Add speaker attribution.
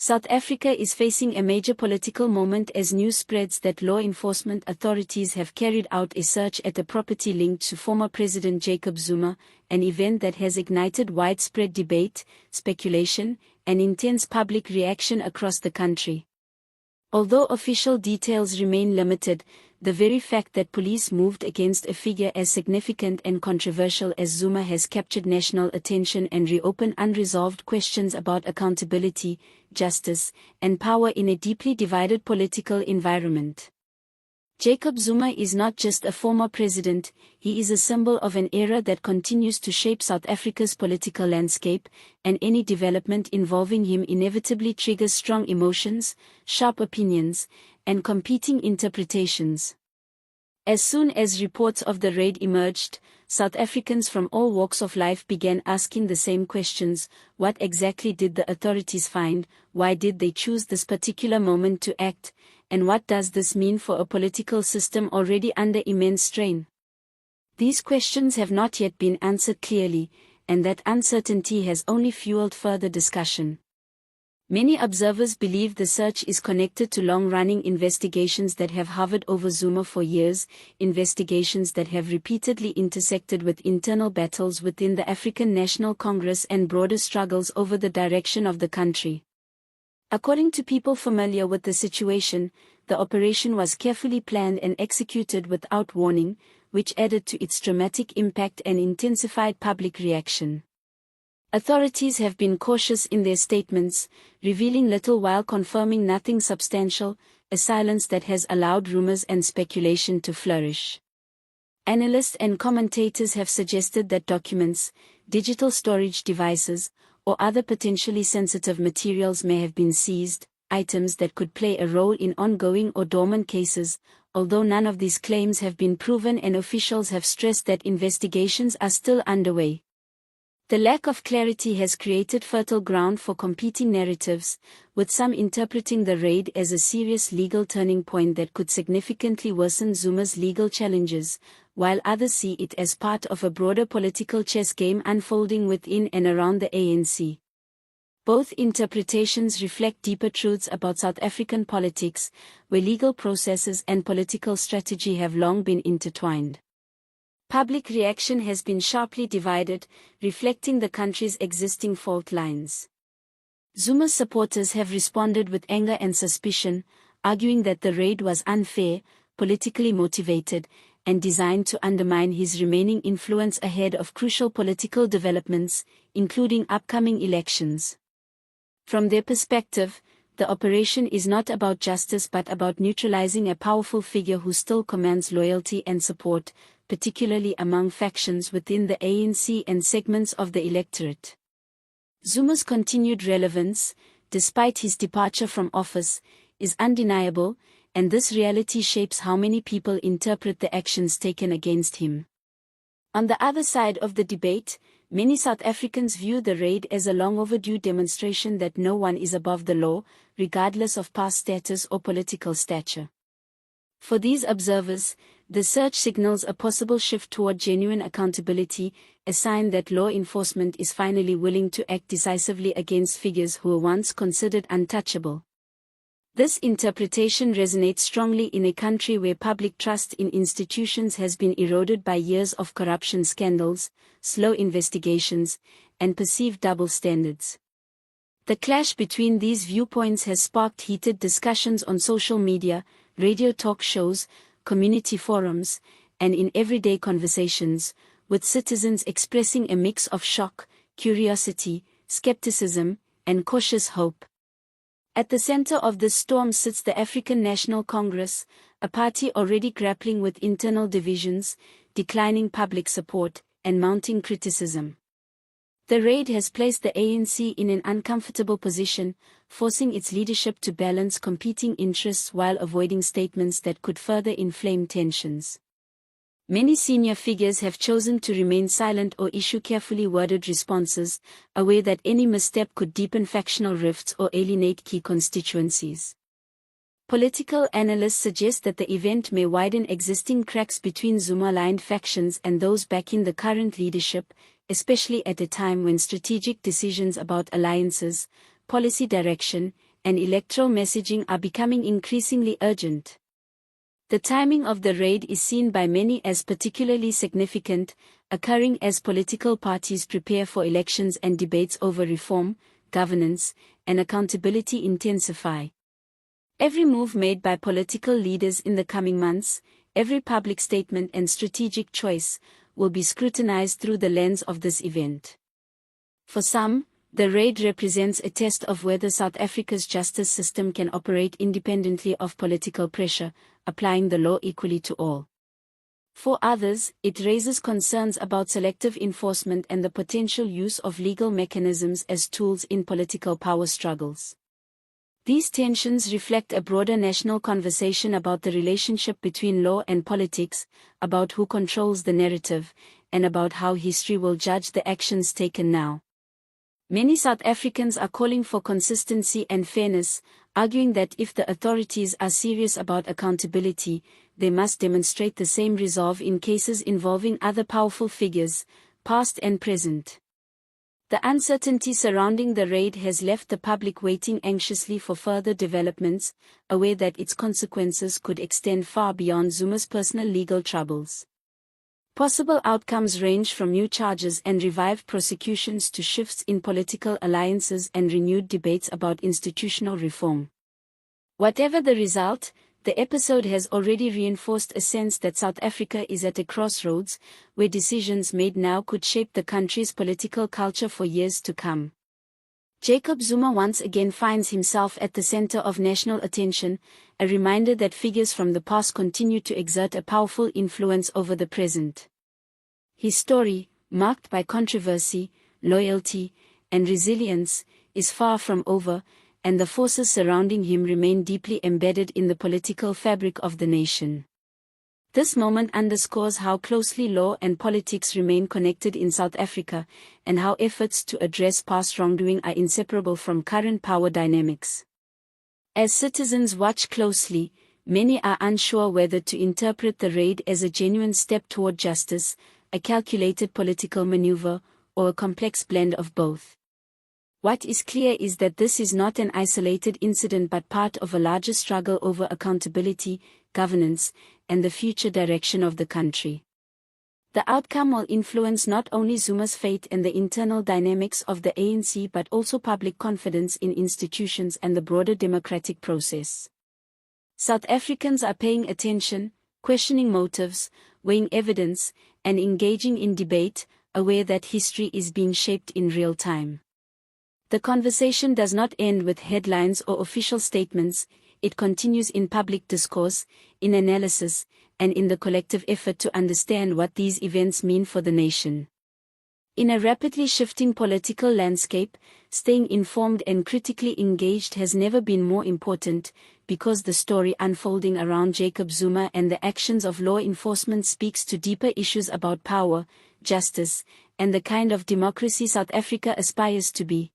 Speaker 1: South Africa is facing a major political moment as news spreads that law enforcement authorities have carried out a search at a property linked to former President Jacob Zuma, an event that has ignited widespread debate, speculation, and intense public reaction across the country. Although official details remain limited, the very fact that police moved against a figure as significant and controversial as Zuma has captured national attention and reopened unresolved questions about accountability, justice, and power in a deeply divided political environment. Jacob Zuma is not just a former president, he is a symbol of an era that continues to shape South Africa's political landscape, and any development involving him inevitably triggers strong emotions, sharp opinions, and competing interpretations. As soon as reports of the raid emerged, South Africans from all walks of life began asking the same questions: what exactly did the authorities find, why did they choose this particular moment to act, and what does this mean for a political system already under immense strain? These questions have not yet been answered clearly, and that uncertainty has only fueled further discussion. Many observers believe the search is connected to long-running investigations that have hovered over Zuma for years, investigations that have repeatedly intersected with internal battles within the African National Congress and broader struggles over the direction of the country. According to people familiar with the situation, the operation was carefully planned and executed without warning, which added to its dramatic impact and intensified public reaction. Authorities have been cautious in their statements, revealing little while confirming nothing substantial, a silence that has allowed rumors and speculation to flourish. Analysts and commentators have suggested that documents, digital storage devices, or other potentially sensitive materials may have been seized, items that could play a role in ongoing or dormant cases, although none of these claims have been proven and officials have stressed that investigations are still underway. The lack of clarity has created fertile ground for competing narratives, with some interpreting the raid as a serious legal turning point that could significantly worsen Zuma's legal challenges, while others see it as part of a broader political chess game unfolding within and around the ANC. Both interpretations reflect deeper truths about South African politics, where legal processes and political strategy have long been intertwined. Public reaction has been sharply divided, reflecting the country's existing fault lines. Zuma's supporters have responded with anger and suspicion, arguing that the raid was unfair, politically motivated, and designed to undermine his remaining influence ahead of crucial political developments, including upcoming elections. From their perspective, the operation is not about justice but about neutralizing a powerful figure who still commands loyalty and support, particularly among factions within the ANC and segments of the electorate. Zuma's continued relevance, despite his departure from office, is undeniable, and this reality shapes how many people interpret the actions taken against him. On the other side of the debate, many South Africans view the raid as a long overdue demonstration that no one is above the law, regardless of past status or political stature. For these observers, the search signals a possible shift toward genuine accountability, a sign that law enforcement is finally willing to act decisively against figures who were once considered untouchable. This interpretation resonates strongly in a country where public trust in institutions has been eroded by years of corruption scandals, slow investigations, and perceived double standards. The clash between these viewpoints has sparked heated discussions on social media, radio talk shows, community forums, and in everyday conversations, with citizens expressing a mix of shock, curiosity, skepticism, and cautious hope. At the center of this storm sits the African National Congress, a party already grappling with internal divisions, declining public support, and mounting criticism. The raid has placed the ANC in an uncomfortable position, forcing its leadership to balance competing interests while avoiding statements that could further inflame tensions. Many senior figures have chosen to remain silent or issue carefully worded responses, aware that any misstep could deepen factional rifts or alienate key constituencies. Political analysts suggest that the event may widen existing cracks between Zuma-aligned factions and those backing the current leadership, especially at a time when strategic decisions about alliances, policy direction, and electoral messaging are becoming increasingly urgent. The timing of the raid is seen by many as particularly significant, occurring as political parties prepare for elections and debates over reform, governance, and accountability intensify. Every move made by political leaders in the coming months, every public statement and strategic choice, will be scrutinized through the lens of this event. For some, the raid represents a test of whether South Africa's justice system can operate independently of political pressure, applying the law equally to all. For others, it raises concerns about selective enforcement and the potential use of legal mechanisms as tools in political power struggles. These tensions reflect a broader national conversation about the relationship between law and politics, about who controls the narrative, and about how history will judge the actions taken now. Many South Africans are calling for consistency and fairness, arguing that if the authorities are serious about accountability, they must demonstrate the same resolve in cases involving other powerful figures, past and present. The uncertainty surrounding the raid has left the public waiting anxiously for further developments, aware that its consequences could extend far beyond Zuma's personal legal troubles. Possible outcomes range from new charges and revived prosecutions to shifts in political alliances and renewed debates about institutional reform. Whatever the result, the episode has already reinforced a sense that South Africa is at a crossroads, where decisions made now could shape the country's political culture for years to come. Jacob Zuma once again finds himself at the center of national attention, a reminder that figures from the past continue to exert a powerful influence over the present. His story, marked by controversy, loyalty, and resilience, is far from over, and the forces surrounding him remain deeply embedded in the political fabric of the nation. This moment underscores how closely law and politics remain connected in South Africa, and how efforts to address past wrongdoing are inseparable from current power dynamics. As citizens watch closely, many are unsure whether to interpret the raid as a genuine step toward justice, a calculated political maneuver, or a complex blend of both. What is clear is that this is not an isolated incident but part of a larger struggle over accountability, governance, and the future direction of the country. The outcome will influence not only Zuma's fate and the internal dynamics of the ANC but also public confidence in institutions and the broader democratic process. South Africans are paying attention, questioning motives, weighing evidence, and engaging in debate, aware that history is being shaped in real time. The conversation does not end with headlines or official statements, it continues in public discourse, in analysis, and in the collective effort to understand what these events mean for the nation. In a rapidly shifting political landscape, staying informed and critically engaged has never been more important, because the story unfolding around Jacob Zuma and the actions of law enforcement speaks to deeper issues about power, justice, and the kind of democracy South Africa aspires to be.